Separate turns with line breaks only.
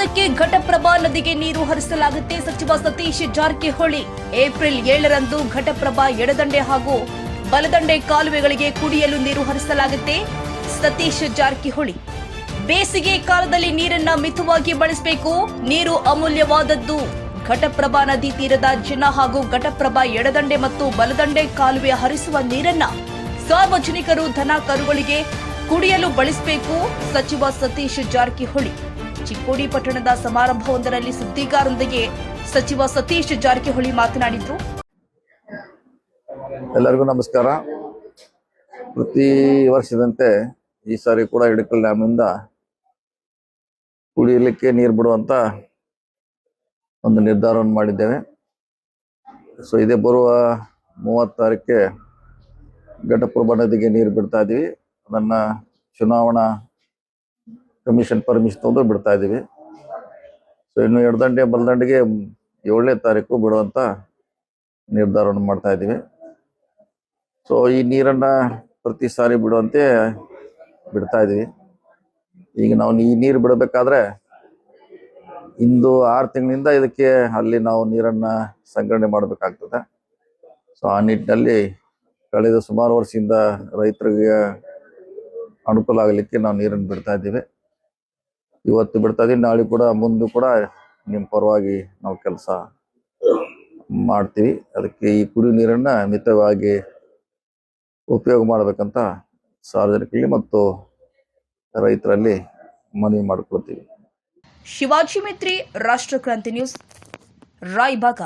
ವರ್ಷಕ್ಕೆ ಘಟಪ್ರಭಾ ನದಿಗೆ ನೀರು ಹರಿಸಲಾಗುತ್ತೆ. ಸಚಿವ ಸತೀಶ್ ಜಾರಕಿಹೊಳಿ ಏಪ್ರಿಲ್ 7ರಂದು ಘಟಪ್ರಭಾ ಎಡದಂಡೆ ಹಾಗೂ ಬಲದಂಡೆ ಕಾಲುವೆಗಳಿಗೆ ಕುಡಿಯಲು ನೀರು ಹರಿಸಲಾಗುತ್ತೆ. ಸತೀಶ್ ಜಾರಕಿಹೊಳಿ ಬೇಸಿಗೆ ಕಾಲದಲ್ಲಿ ನೀರನ್ನ ಮಿತವಾಗಿ ಬಳಸಬೇಕು. ನೀರು ಅಮೂಲ್ಯವಾದದ್ದು. ಘಟಪ್ರಭಾ ನದಿ ತೀರದ ಜನ ಹಾಗೂ ಘಟಪ್ರಭಾ ಎಡದಂಡೆ ಮತ್ತು ಬಲದಂಡೆ ಕಾಲುವೆ ಹರಿಸುವ ನೀರನ್ನ ಸಾರ್ವಜನಿಕರು ದನ ಕರುಗಳಿಗೆ ಕುಡಿಯಲು ಬಳಸಬೇಕು. ಸಚಿವ ಸತೀಶ್ ಜಾರಕಿಹೊಳಿ ಚಿಕ್ಕೋಡಿ ಪಟ್ಟಣದ ಸಮಾರಂಭವೊಂದರಲ್ಲಿ ಸುದ್ದಿಗಾರರೊಂದಿಗೆ ಸಚಿವ ಸತೀಶ್ ಜಾರಕಿಹೊಳಿ ಮಾತನಾಡಿದರು.
ಎಲ್ಲರಿಗೂ ನಮಸ್ಕಾರ. ಪ್ರತಿ ವರ್ಷದಂತೆ ಈ ಸಾರಿ ಕೂಡ ಹಿಡಕಲ್ ಡ್ಯಾಮ್ನಿಂದ ಕುಡಿಯಲಿಕ್ಕೆ ನೀರು ಬಿಡುವಂತ ಒಂದು ನಿರ್ಧಾರವನ್ನು ಮಾಡಿದ್ದೇವೆ. ಸೊ ಇದೇ ಬರುವ 30 ತಾರೀಕಿಗೆ ಘಟಪ್ರಭಾ ನದಿಗೆ ನೀರು ಬಿಡ್ತಾ ಇದ್ದೀವಿ. ಅದನ್ನ ಚುನಾವಣಾ ಕಮಿಷನ್ ಪರ್ಮಿಷನ್ ತಗೊಂಡು ಬಿಡ್ತಾ ಇದ್ದೀವಿ. ಸೊ ಇನ್ನು ಎಡದಂಡೆ ಬಲದಂಡೆಗೆ 7ನೇ ತಾರೀಕು ಬಿಡುವಂತ ನಿರ್ಧಾರವನ್ನು ಮಾಡ್ತಾ ಇದ್ದೀವಿ. ಸೊ ಈ ನೀರನ್ನ ಪ್ರತಿ ಸಾರಿ ಬಿಡುವಂತೆ ಬಿಡ್ತಾ ಇದೀವಿ. ಈಗ ನಾವು ಈ ನೀರು ಬಿಡಬೇಕಾದ್ರೆ ಇಂದು 6 ತಿಂಗಳಿಂದ ಇದಕ್ಕೆ ಅಲ್ಲಿ ನಾವು ನೀರನ್ನ ಸಂಗ್ರಹಣೆ ಮಾಡಬೇಕಾಗ್ತದೆ. ಸೊ ಆ ನಿಟ್ಟಿನಲ್ಲಿ ಕಳೆದ ಸುಮಾರು ವರ್ಷದಿಂದ ರೈತರಿಗೆ ಅನುಕೂಲ ಆಗಲಿಕ್ಕೆ ನಾವು ನೀರನ್ನು ಬಿಡ್ತಾ ಇದ್ದೀವಿ. ಇವತ್ತು ಬಿಡ್ತಾ ಇದೀವಿ, ನಾಳೆ ಕೂಡ ಮುಂದೆ ಕೂಡ ನಿಮ್ಮ ಪರವಾಗಿ ನಾವು ಕೆಲಸ ಮಾಡ್ತೀವಿ. ಅದಕ್ಕೆ ಈ ಕುಡಿಯುವ ನೀರನ್ನ ಮಿತವಾಗಿ ಉಪಯೋಗ ಮಾಡಬೇಕಂತ ಸಾರ್ವಜನಿಕರಿಗೆ ಮತ್ತು ರೈತರಲ್ಲಿ ಮನವಿ ಮಾಡಿಕೊಳ್ತೀವಿ.
ಶಿವಾಜಿ ಮಿತ್ರಿ, ರಾಷ್ಟ್ರಕ್ರಾಂತಿ ನ್ಯೂಸ್, ರಾಯಬಾಗ.